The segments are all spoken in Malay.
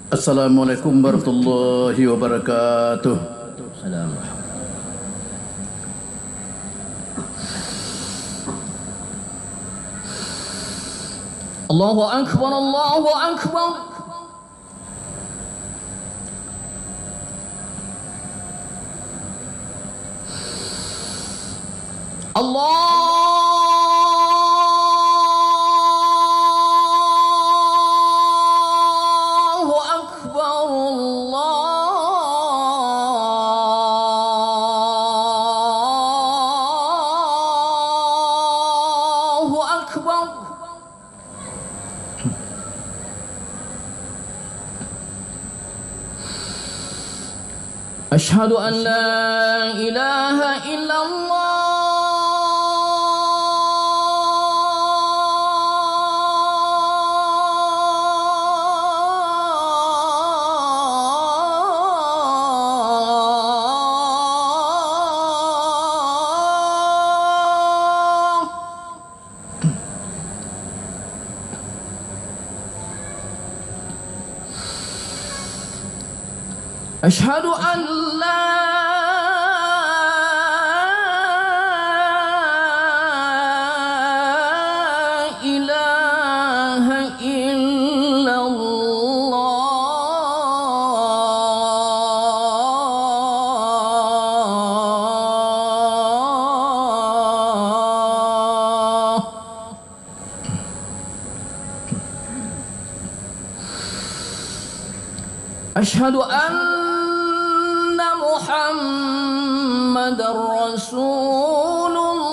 Assalamualaikum warahmatullahi wabarakatuh. Assalamualaikum. Allahu Akbar, Allahu Akbar. Allahu Akbar, Allahu Akbar. أشهد أن لا إله إلا الله. أشهد أن لا إله إلا الله. أشهد أن محمد رسول الله.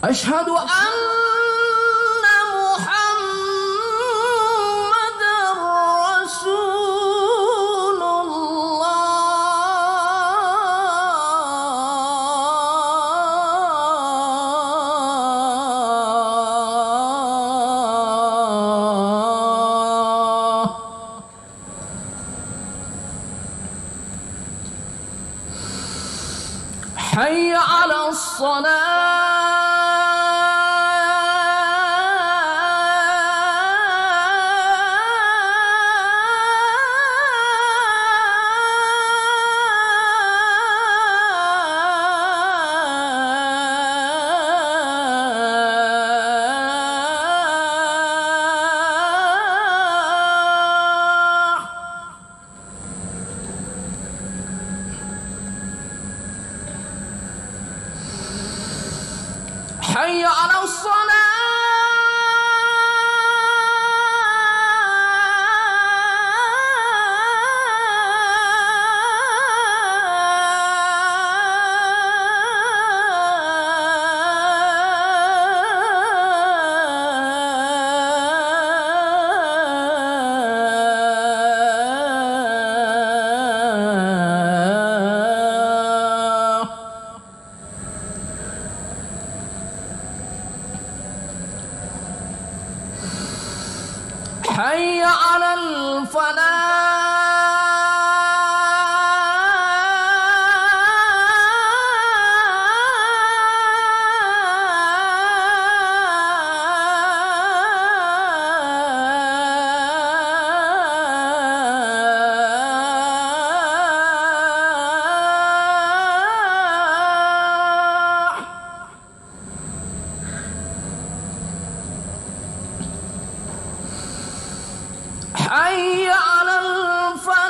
أشهد أن محمد رسول الله. حي على الصلاة. حي على الصلاة. حي على الفلاح. حي على الفلاح.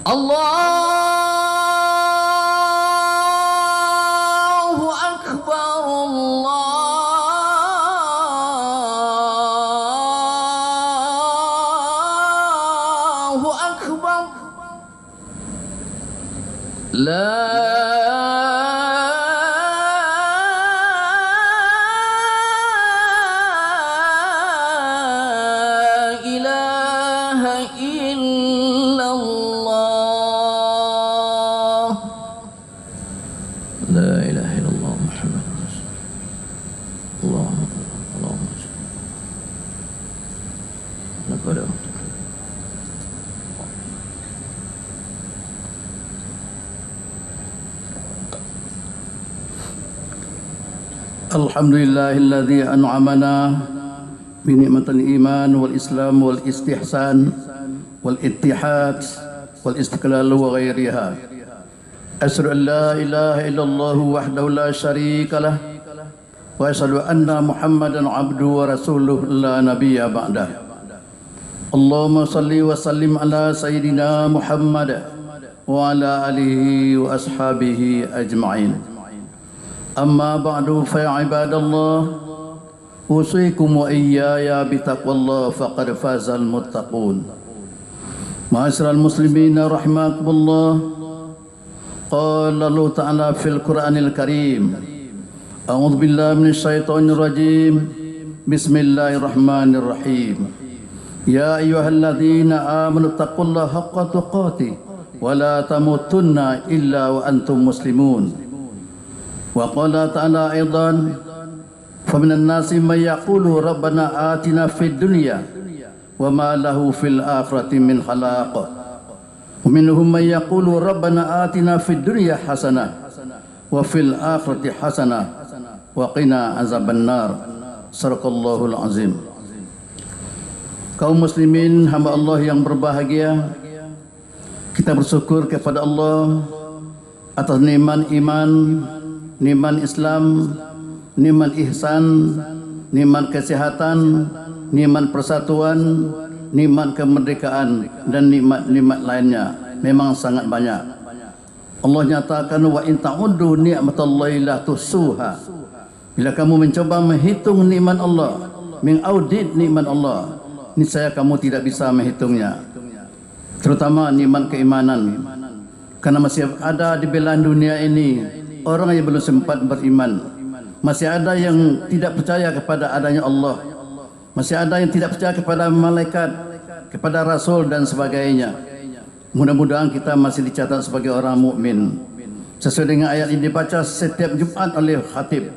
الله أكبر، الله إله إلا الله لا إله إلا الله محمد رسول الله اللهم صل على الحمد لله الذي أنعمنا بنعمة الإيمان والإسلام والاستحسان والاتحاد والاستقلال وغيرها. أشهد أن لا إله إلا الله وحده لا شريك له وأشهد أن محمدا عبده ورسوله لا نبي بعده. اللهم صل وسلم على سيدنا محمد وعلى آله وأصحابه أجمعين. أما بعد فيا عباد الله أوصيكم وإياي بتقوى الله فقد فاز المتقون. معاشر المسلمين رحمكم الله، قال الله تعالى في القرآن الكريم: أعوذ بالله من الشيطان الرجيم، بسم الله الرحمن الرحيم. يا أيها الذين آمنوا اتقوا الله حق تقاته ولا تموتن إلا وأنتم مسلمون. وقال تعالى أيضا: فمن الناس من يقول ربنا آتنا في الدنيا وما له في الآخرة من خلاق ومنهم من يقول ربنا آتنا في الدنيا حسنة وفي الآخرة حسنة وقنا عذاب النار. Sadaqallahul azim. Kaum muslimin, hamba Allah yang berbahagia, kita bersyukur kepada Allah atas nikmat iman, nikmat Islam, nikmat ihsan, nikmat kesehatan, nikmat persatuan, nikmat kemerdekaan dan nikmat-nikmat lainnya. Memang sangat banyak. Allah nyatakan, wa in ta'uddu ni'matallahi la tuhsuha. Bila kamu mencoba menghitung nikmat Allah, mengaudit nikmat Allah, niscaya kamu tidak bisa menghitungnya. Terutama nikmat keimanan. Karena masih ada di belahan dunia ini orang yang belum sempat beriman. Masih ada yang tidak percaya kepada adanya Allah. Masih ada yang tidak percaya kepada malaikat, kepada rasul dan sebagainya. Mudah-mudahan kita masih dicatat sebagai orang mukmin. Sesuai dengan ayat ini dibaca setiap Jumat oleh khatib.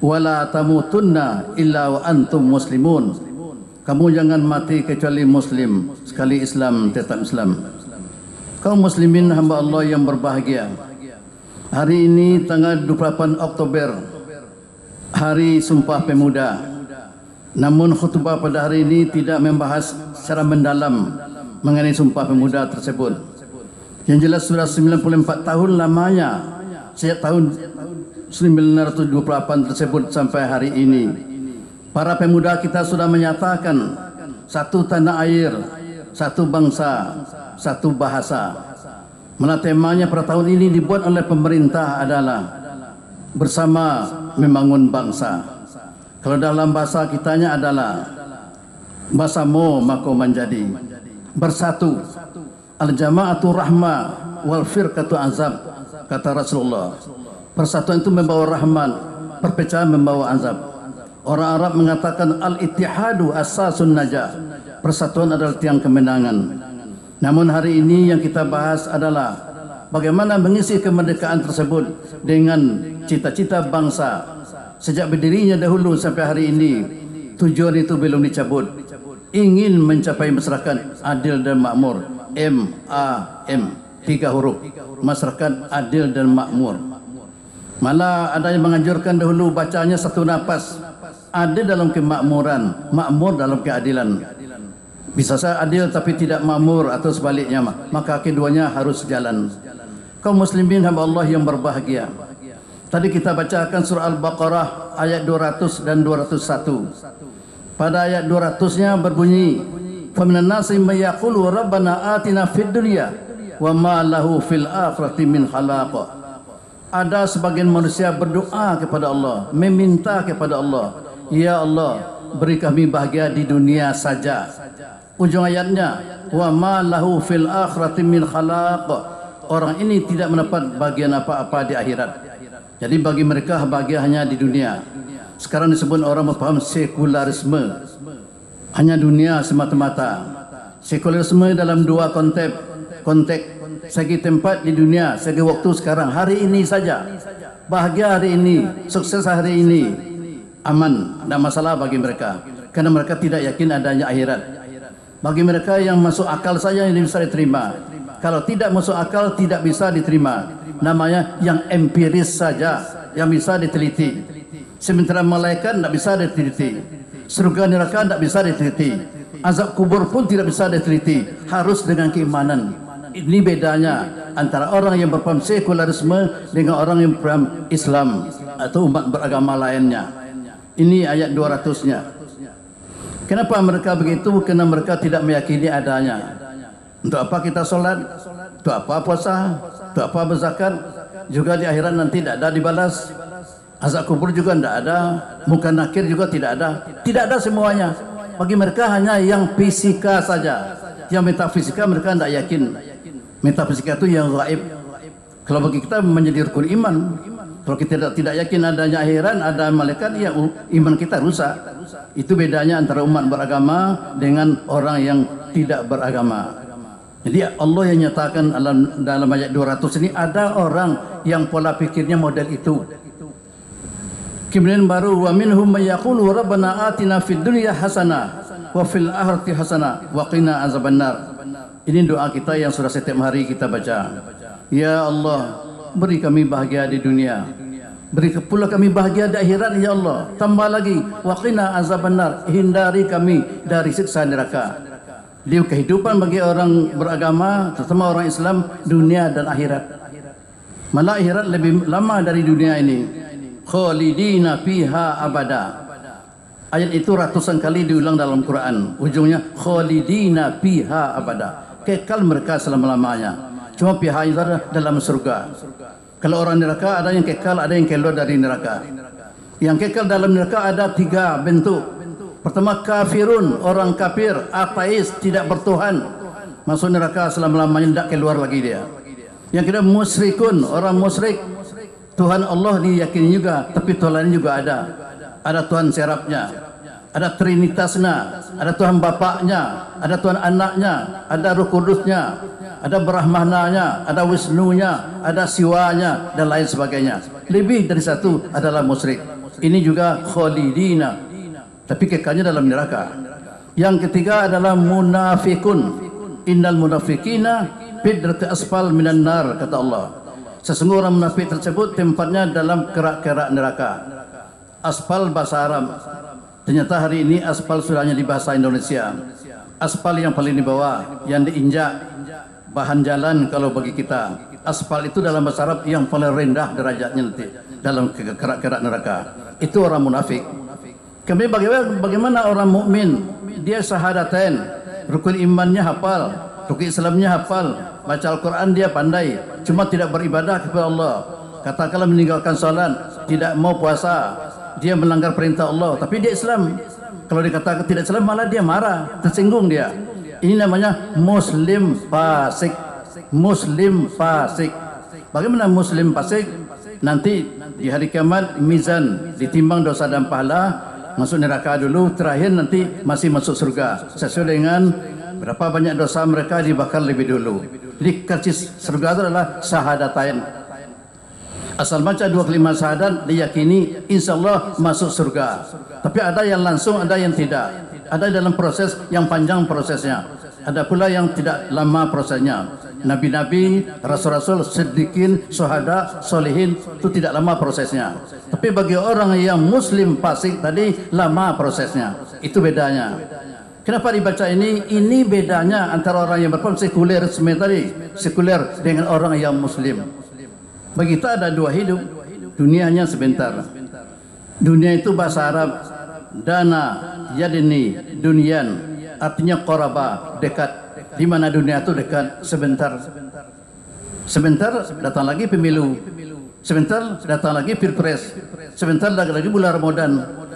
Wala tamutunna illa wa antum muslimun. Kamu jangan mati kecuali muslim. Sekali Islam tetap Islam. Kaum muslimin hamba Allah yang berbahagia, hari ini tanggal 28 Oktober, Hari Sumpah Pemuda. Namun khutbah pada hari ini tidak membahas secara mendalam mengenai Sumpah Pemuda tersebut. Yang jelas sudah 94 tahun lamanya sejak tahun 1928 tersebut sampai hari ini. Para pemuda kita sudah menyatakan satu tanah air, satu bangsa, satu bahasa. Mana temanya pada tahun ini dibuat oleh pemerintah adalah bersama membangun bangsa. Kalau dalam bahasa kitanya adalah basamu mako menjadi bersatu. Al-jama'atu rahmah wal firqatu azab, kata Rasulullah. Persatuan itu membawa rahmat, perpecahan membawa azab. Orang Arab mengatakan al-ittihadu asasun najah. Persatuan adalah tiang kemenangan. Namun hari ini yang kita bahas adalah bagaimana mengisi kemerdekaan tersebut dengan cita-cita bangsa. Sejak berdirinya dahulu sampai hari ini, tujuan itu belum dicabut. Ingin mencapai masyarakat adil dan makmur. M-A-M, 3 huruf. Masyarakat adil dan makmur. Malah ada yang menganjurkan dahulu bacanya satu nafas. Adil dalam kemakmuran, makmur dalam keadilan. Bisa saja adil tapi tidak makmur atau sebaliknya, maka keduanya harus jalan. Kaum muslimin hamba Allah yang berbahagia, tadi kita bacakan surah Al-Baqarah ayat 200 dan 201. Pada ayat 200-nya berbunyi, "Faminan nasi may yaqulu rabbana atina fid dunya wa ma lahu fil akhirati min khalaq." Ada sebagian manusia berdoa kepada Allah, meminta kepada Allah, "Ya Allah, beri kami bahagia di dunia saja." Ujung ayatnya, "Wa ma lahu fil akhirati min khalaq." orang ini tidak mendapat bagian apa-apa di akhirat. Jadi bagi mereka bahagia hanya di dunia. Sekarang disebut orang memaham sekularisme, hanya dunia semata-mata. Sekularisme dalam dua konteks, segi tempat di dunia, segi waktu sekarang, hari ini saja, bahagia hari ini, sukses hari ini, aman, tidak masalah bagi mereka, karena mereka tidak yakin adanya akhirat. Bagi mereka yang masuk akal saja yang bisa diterima. Kalau tidak masuk akal tidak bisa diterima. Namanya yang empiris saja yang bisa diteliti. Sementara malaikat tidak bisa diteliti. Surga neraka tidak bisa diteliti. Azab kubur pun tidak bisa diteliti. Harus dengan keimanan. Ini bedanya antara orang yang berpaham sekularisme dengan orang yang berpaham Islam atau umat beragama lainnya. Ini ayat 200-nya. Kenapa mereka begitu? Karena mereka tidak meyakini adanya. Untuk apa kita solat? Untuk apa puasa? Untuk apa berzakat? Juga di akhirat nanti tidak ada dibalas. Azab kubur juga tidak ada. Muka nakir juga tidak ada. Tidak ada semuanya. Bagi mereka hanya yang fisika saja. Yang metafisika mereka tidak yakin. Metafisika itu yang gaib. Kalau bagi kita menjadi rukun iman. Kalau kita tidak yakin adanya akhirat, ada malaikat, ya iman kita rusak. Itu bedanya antara umat beragama dengan orang yang tidak beragama. Jadi Allah yang nyatakan dalam ayat 200 ini ada orang yang pola pikirnya model itu. Kemudian baru wa minhum may yaqulu rabbana atina fid dunya hasanah wa fil akhirati hasanah wa qina azabannar. Ini doa kita yang sudah setiap hari kita baca. Ya Allah, beri kami bahagia di dunia, beri pula kami bahagia di akhirat ya Allah. Tambah lagi waqina azabannar, hindari kami dari siksa neraka. Di kehidupan bagi orang beragama, terutama orang Islam, dunia dan akhirat. Malah akhirat lebih lama dari dunia ini. Khalidina fiha abada. Ayat itu ratusan kali diulang dalam Quran. Ujungnya khalidina fiha abada. Kekal mereka selama-lamanya. Cuma pihak itu ada dalam surga. Kalau orang neraka ada yang kekal, ada yang keluar dari neraka. Yang kekal dalam neraka ada 3 bentuk. Pertama kafirun, orang kafir, ateis, tidak bertuhan, masuk neraka selama-lamanya, tidak keluar lagi dia. Yang kedua musyrikun, orang musyrik, Tuhan Allah diyakini juga, tapi Tuhan lain juga ada. Ada Tuhan serapnya, ada Trinitasnya, ada Tuhan Bapaknya, ada Tuhan Anaknya, ada Roh Kudusnya, ada Brahmananya, ada Wisnunya, ada Siwanya, dan lain sebagainya. Lebih dari satu adalah musyrik. Ini juga khalidina, tapi kekalnya dalam neraka. Yang ketiga adalah munafikun. Innal munafikina fidrati asfal minan nar, kata Allah. Sesungguhnya orang munafik tersebut tempatnya dalam kerak-kerak neraka. Asfal bahasa Arab. Ternyata hari ini aspal sudah hanya di bahasa Indonesia. Aspal yang paling di bawah, yang diinjak, bahan jalan kalau bagi kita. Aspal itu dalam bahasa Arab yang paling rendah derajatnya nanti dalam kerak-kerak neraka. Itu orang munafik. Kemudian bagaimana orang mukmin? Dia syahadatain, rukun imannya hafal, rukun Islamnya hafal, baca Al-Quran dia pandai, cuma tidak beribadah kepada Allah. Katakanlah meninggalkan salat, tidak mau puasa, dia melanggar perintah Allah, tapi dia Islam. Kalau dikatakan tidak Islam malah dia marah, tersinggung dia. Ini namanya muslim fasik. Muslim fasik. Bagaimana muslim fasik? Nanti di hari kiamat mizan ditimbang dosa dan pahala, masuk neraka dulu, terakhir nanti masih masuk surga sesuai dengan berapa banyak dosa mereka dibakar lebih dulu. Jadi karcis surga itu adalah syahadatain. Asal baca 2 kalimat syahadat diyakini insyaallah masuk surga. Tapi ada yang langsung, ada yang tidak. Ada dalam proses yang panjang prosesnya. Ada pula yang tidak lama prosesnya. Nabi-nabi, rasul-rasul, siddiqin, syuhada, solihin itu tidak lama prosesnya. Tapi bagi orang yang muslim fasik tadi lama prosesnya. Itu bedanya. Kenapa dibaca ini? Ini bedanya antara orang yang berpaham sekulerisme tadi, sekuler dengan orang yang muslim. Bagi kita ada 2 hidup. Dunia hanya sebentar. Dunia itu bahasa Arab dana, yadni, dunyan, artinya qaraba, dekat. Di mana dunia itu dekat, sebentar. Sebentar datang lagi pemilu. Sebentar datang lagi pilpres. Sebentar lagi bulan Ramadan.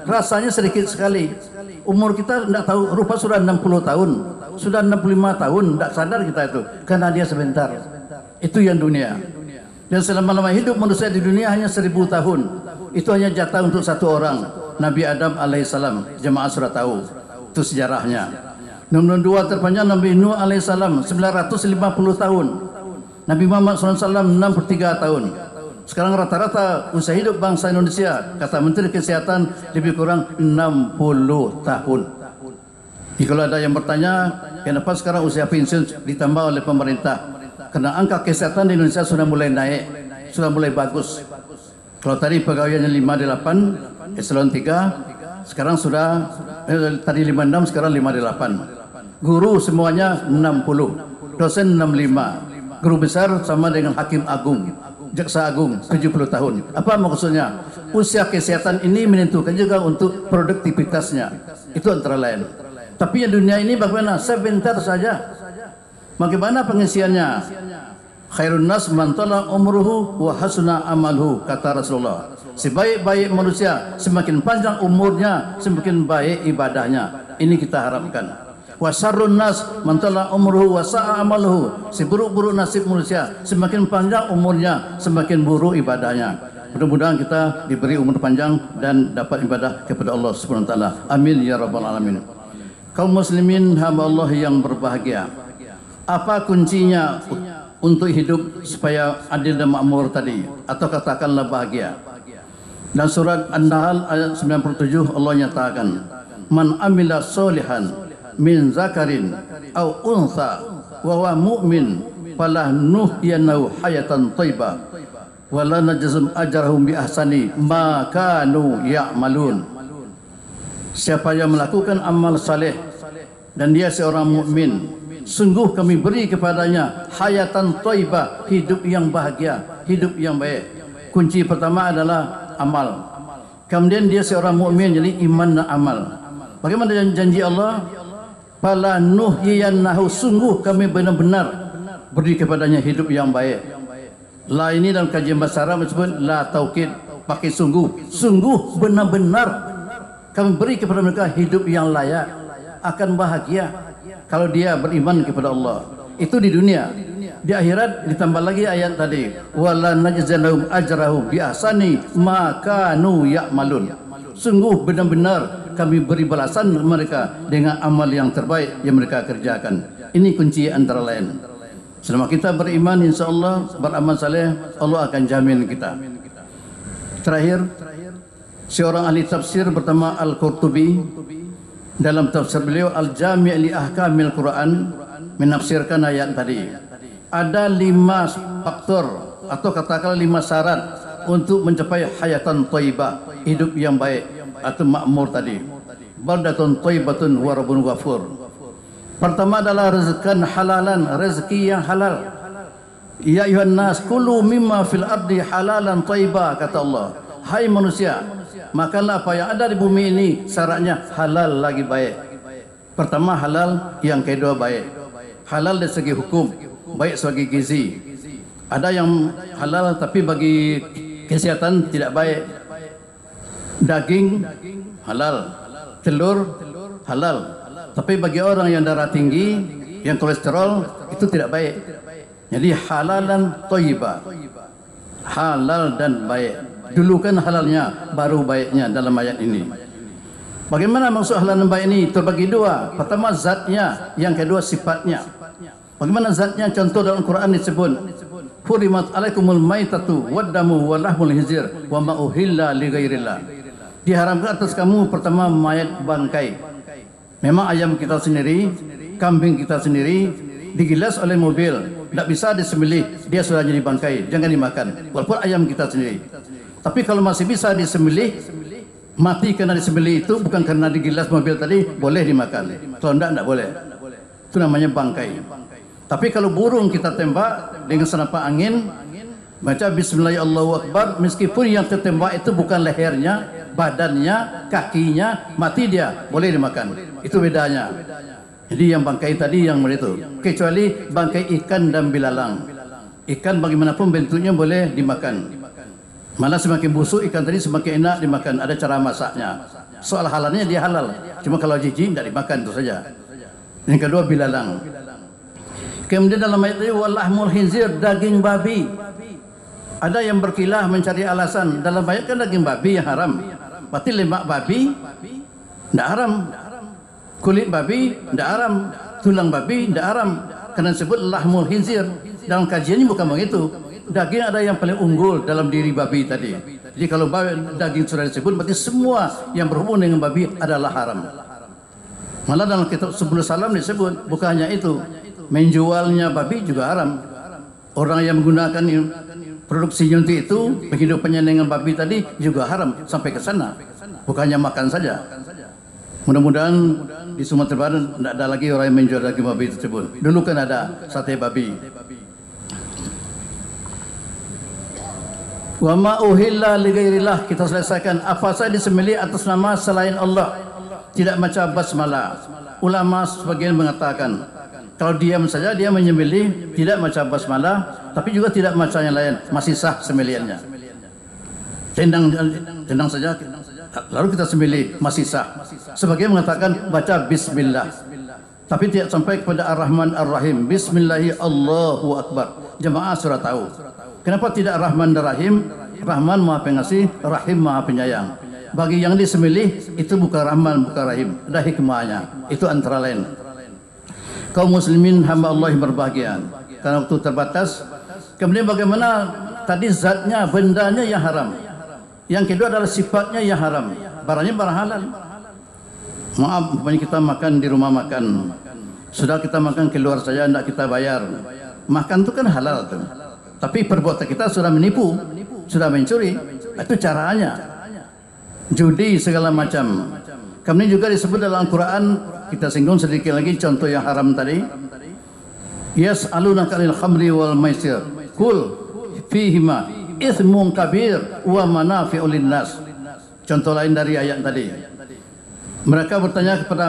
Rasanya sedikit sekali. Umur kita tidak tahu, rupa sudah 60 tahun, sudah 65 tahun, tidak sadar kita itu, karena dia sebentar. Itu yang dunia. Dan selama-lama hidup manusia di dunia hanya 1000 tahun. Itu hanya jatah untuk satu orang, Nabi Adam alaihissalam. Jemaah sudah tahu itu sejarahnya. Nomor 2 terpanjang Nabi Nuh alaihissalam 950 tahun. Nabi Muhammad SAW 63 tahun. Sekarang rata-rata usia hidup bangsa Indonesia, kata Menteri Kesehatan, lebih kurang 60 tahun. Jadi kalau ada yang bertanya, kenapa sekarang usia pensiun ditambah oleh pemerintah? Karena angka kesehatan di Indonesia sudah mulai naik, sudah mulai bagus. Kalau tadi pegawainya 58, eselon 3, sekarang sudah tadi 56, sekarang 58. Guru semuanya 60, dosen 65. Guru besar sama dengan hakim agung, jaksa agung 70 tahun. Apa maksudnya? Usia kesehatan ini menentukan juga untuk produktivitasnya. Itu antara lain. Tapi yang dunia ini bagaimana? Sebentar saja. Bagaimana pengisiannya? Khairun nas man tala umruhu wa hasuna amaluhu, kata Rasulullah. Sebaik-baik manusia, semakin panjang umurnya, semakin baik ibadahnya. Ini kita harapkan. Wa syarrun nas man tala umruhu wa sa'a amaluhu. Seburuk-buruk nasib manusia, semakin panjang umurnya, semakin buruk ibadahnya. Mudah-mudahan kita diberi umur panjang dan dapat ibadah kepada Allah Subhanahu wa taala. Amin ya rabbal alamin. Kaum muslimin hamba Allah yang berbahagia. Apa kuncinya untuk hidup supaya adil dan makmur tadi, atau katakanlah bahagia? Dan surat An-Nahl ayat 97 Allah nyatakan, man amila solihan min zakarin au untha wa huwa mu'min falah nuhyanahu hayatan thayyibah wa la najzum ajrahum bi ahsani ma kanu ya'malun. Siapa yang melakukan amal saleh dan dia seorang mukmin, sungguh kami beri kepadanya hayatan thayyibah, hidup yang bahagia, hidup yang baik. Kunci pertama adalah amal. Kemudian dia seorang mukmin, jadi iman dan amal. Bagaimana janji Allah? Fala nuhyiyannahu, sungguh kami benar-benar beri kepadanya hidup yang baik. La ini dalam kajian bahasa Arab disebut la taukid, pakai sungguh. Sungguh benar-benar kami beri kepada mereka hidup yang layak, akan bahagia kalau dia beriman kepada Allah. Itu di dunia. Di akhirat ditambah lagi ayat tadi, wala najzalahum ajrahum bi ahsani ma kanu ya'malun. Sungguh benar-benar kami beri balasan mereka dengan amal yang terbaik yang mereka kerjakan. Ini kunci antara lain. Selama kita beriman, insyaAllah beramal saleh, Allah akan jamin kita. Terakhir, seorang ahli tafsir bernama Al-Qurtubi dalam tafsir beliau Al-Jami' li Ahkamil Quran menafsirkan ayat tadi. Ada 5 faktor atau katakanlah 5 syarat untuk mencapai hayatan thayyibah, hidup yang baik atau makmur tadi. Baldatun thayyibatun wa rabbun ghafur. Pertama adalah rezeki halalan, rezeki yang halal. Ya ayuhan nas kulu mimma fil ardi halalan thayyibah, kata Allah. Hai manusia, makanlah apa yang ada di bumi ini, syaratnya halal lagi baik. Pertama halal, yang kedua baik. Halal dari segi hukum, baik sebagai gizi. Ada yang halal tapi bagi kesehatan tidak baik. Daging halal, telur halal, tapi bagi orang yang darah tinggi, yang kolesterol, itu tidak baik. Jadi halalan thayyibah, halal dan baik. Dulukan halalnya, baru baiknya dalam ayat ini. Bagaimana maksud halal dan baik ini? Terbagi 2. Pertama zatnya, yang kedua sifatnya. Bagaimana zatnya? Contoh dalam Quran disebut, Hurimat alaikumul maitatu waddamu wa lahmul hizir wa ma uhilla li ghairillah. Diharamkan atas kamu pertama mayat bangkai. Memang ayam kita sendiri, kambing kita sendiri digilas oleh mobil, tidak bisa disembelih, dia sudah jadi bangkai, jangan dimakan. Walaupun ayam kita sendiri. Tapi kalau masih bisa disembelih, mati karena disembelih itu bukan karena digilas mobil tadi, boleh dimakan. Kalau tidak boleh. Itu namanya bangkai. Tapi kalau burung kita tembak dengan senapan angin, baca Bismillahirrahmanirrahim, meskipun yang tertembak itu bukan lehernya, badannya, kakinya, mati dia, boleh dimakan. Itu bedanya. Jadi yang bangkai tadi yang itu, kecuali bangkai ikan dan belalang. Ikan bagaimanapun bentuknya boleh dimakan. Malah semakin busuk ikan tadi semakin enak dimakan. Ada cara masaknya. Soal halalnya dia halal. Cuma kalau jijik tidak dimakan, itu saja. Yang kedua belalang. Kemudian dalam ayat ini walahmul khinzir, daging babi. Ada yang berkilah mencari alasan dalam ayat kan daging babi yang haram. Berarti lemak babi tidak haram, kulit babi tidak haram, tulang babi tidak haram. Karena disebut lahmul khinzir. Dalam kajian ini bukan begitu. Daging ada yang paling unggul dalam diri babi tadi. Jadi kalau daging sudah disebut, berarti semua yang berhubungan dengan babi adalah haram. Malah dalam kitab Subul Salam disebut bukan hanya itu, menjualnya babi juga haram. Orang yang menggunakan produksi nyuntik itu, penghidupannya dengan babi tadi juga haram sampai ke sana. Bukannya makan saja. Mudah-mudahan di Sumatera Barat tidak ada lagi orang yang menjual daging babi tersebut. Dulu kan ada sate babi. Wa ma uhilla li ghairillah, kita selesaikan apa saja disembelih atas nama selain Allah. Tidak macam basmalah. Ulama sebagian mengatakan kalau diam saja dia menyembelih tidak macam basmalah, tapi juga tidak macam yang lain, masih sah sembelihannya. Tendang saja lalu kita sembelih masih sah. Sebagian mengatakan baca bismillah, tapi tidak sampai kepada Ar-Rahman Ar-Rahim. Bismillahi Allahu Akbar. Jemaah sudah tahu kenapa tidak Rahman dan Rahim. Rahman Maha Pengasih, Rahim Maha Penyayang. Bagi yang disembelih itu bukan Rahman, bukan Rahim, ada hikmahnya. Itu antara lain. Kaum muslimin hamba Allah yang berbahagia, karena waktu terbatas. Kemudian bagaimana tadi zatnya, bendanya yang haram. Yang kedua adalah sifatnya yang haram. Barangnya barang halal. Maaf, banyak kita makan di rumah makan. Sudah kita makan keluar saja, tidak kita bayar. Makan itu kan halal tuh. Tapi perbuatan kita sudah menipu, sudah mencuri. Itu caranya. Judi segala macam. Kemudian juga disebut dalam Al-Quran, kita singgung sedikit lagi contoh yang haram tadi. Yas'alunaka 'anil khamri wal maisir. Qul fihima ithmun kabir wa manafi'u linnas. Contoh lain dari ayat tadi. Mereka bertanya kepada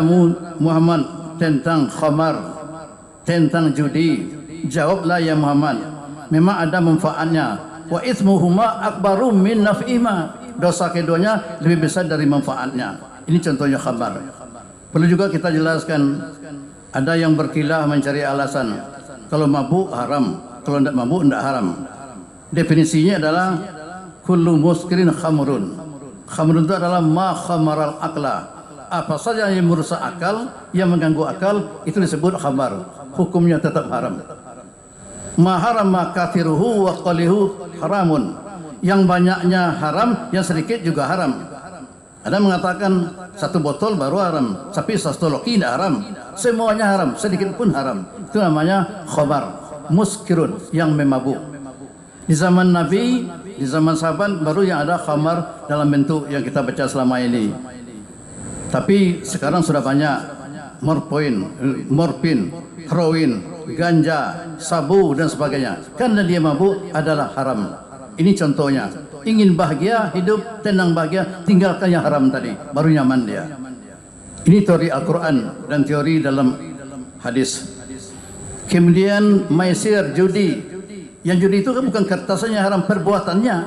Muhammad tentang khamar, tentang judi. Jawablah ya Muhammad, memang ada manfaatnya. Wa ithmuhuma akbaru min naf'ihima. Dosa keduanya lebih besar dari manfaatnya. Ini contohnya khamar. Perlu juga kita jelaskan, ada yang berkilah mencari alasan. Kalau mabuk haram, kalau tidak mabuk tidak haram. Definisinya adalah kullu muskirin khamrun. Khamrun itu adalah ma khamaral aqla. Apa saja yang merusak akal, yang mengganggu akal, itu disebut khamar. Hukumnya tetap haram. Ma haram ma kathiruhu wa qalihu haramun. Yang banyaknya haram, yang sedikit juga haram. Ada mengatakan satu botol baru haram, tapi satu loki tidak haram. Semuanya haram, sedikit pun haram. Itu namanya khamar, muskirun, yang memabuk. Di zaman Nabi, di zaman sahabat baru yang ada khamar dalam bentuk yang kita baca selama ini. Tapi sekarang sudah banyak morfin, heroin, ganja, sabu dan sebagainya. Karena dia mabuk adalah haram. Ini contohnya. Ingin bahagia, hidup tenang bahagia, tinggalkan yang haram tadi, baru nyaman dia. Ini teori Al-Quran dan teori dalam hadis. Kemudian maisir, judi. Yang judi itu kan bukan kertasnya haram, perbuatannya.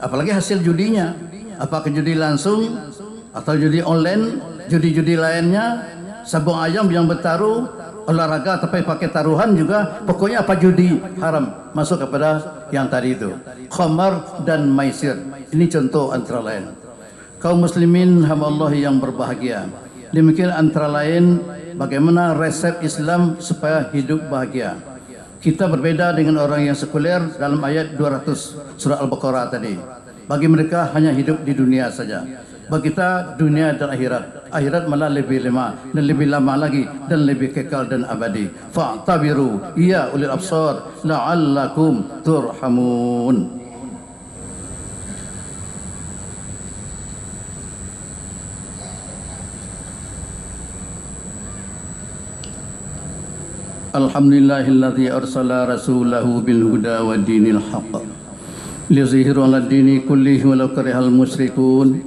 Apalagi hasil judinya. Apakah judi langsung atau judi online, judi-judi lainnya, sabung ayam yang bertaruh, olahraga tapi pakai taruhan juga. Pokoknya apa judi haram, masuk kepada yang tadi itu, khamar dan maisir. Ini contoh antara lain. Kaum muslimin hamba Allah yang berbahagia, demikian antara lain bagaimana resep Islam supaya hidup bahagia. Kita berbeda dengan orang yang sekuler dalam ayat 200 surah Al-Baqarah tadi. Bagi mereka hanya hidup di dunia saja. Bagi kita dunia dan akhirat. Akhirat malah lebih lama dan lebih lama lagi dan lebih kekal dan abadi. Fa'tabiru ya ulil absar la'allakum turhamun. Alhamdulillahilladzi arsala rasulahu bil huda wa dinil haqq liyuzhiru 'ala dini kullihi walau karihal musyrikun.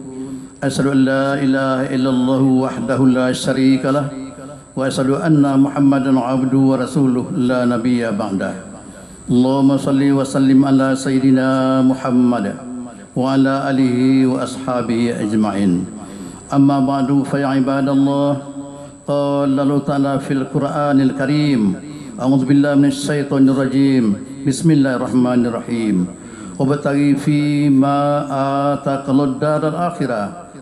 Asyhadu an la ilaha illallah wahdahu la syarika lah wa asyhadu anna Muhammadan 'abduhu wa rasuluh la nabiyya ba'dah. Allahumma shalli wa sallim ala sayyidina Muhammad wa ala alihi wa ashabihi ajma'in. Amma ba'du fa ya ibadallah. قال الله تعالى في القرآن الكريم أعوذ بالله من الشيطان الرجيم بسم الله الرحمن الرحيم وابتغي فيما آتاك الله الدار الآخرة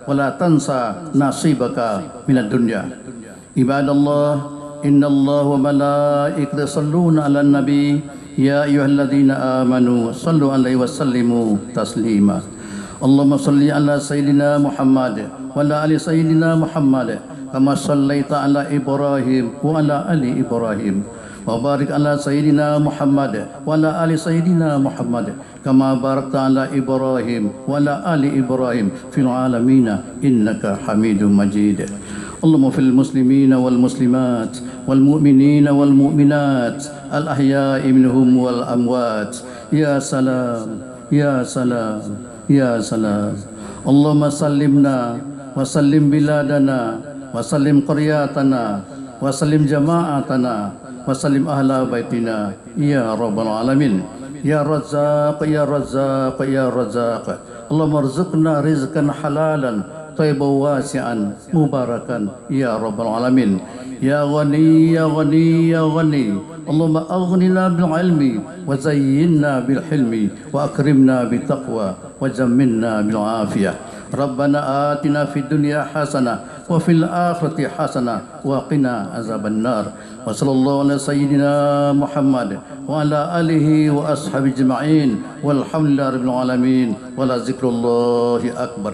ولا تنسى نصيبك من الدنيا عباد الله إن الله وملائكته يصلون على النبي يا أيها الذين آمنوا صلوا عليه وسلموا تسليما اللهم صل على سيدنا محمد وعلى آل سيدنا محمد كما صليت على إبراهيم وعلى آل إبراهيم وبارك على سيدنا محمد وعلى آل سيدنا محمد كما باركت على إبراهيم وعلى آل إبراهيم في العالمين إنك حميد مجيد اللهم في المسلمين والمسلمات والمؤمنين والمؤمنات الأحياء منهم والأموات يا سلام يا سلام يا سلام اللهم سلمنا وسلم بلادنا وسلم قرياتنا وسلم جماعتنا وسلم أهل بيتنا يا رب العالمين يا رزاق يا رزاق يا رزاق اللهم ارزقنا رزقا حلالا طيبا واسعا مباركا يا رب العالمين يا غني يا غني يا غني اللهم أغننا بالعلم وزينا بالحلم وأكرمنا بالتقوى وجملنا بالعافية ربنا آتنا في الدنيا حسنة وفي الآخرة حسنة وقنا عذاب النار وصلى الله على سيدنا محمد وعلى آله وأصحابه أجمعين والحمد لله رب العالمين ولذكر الله أكبر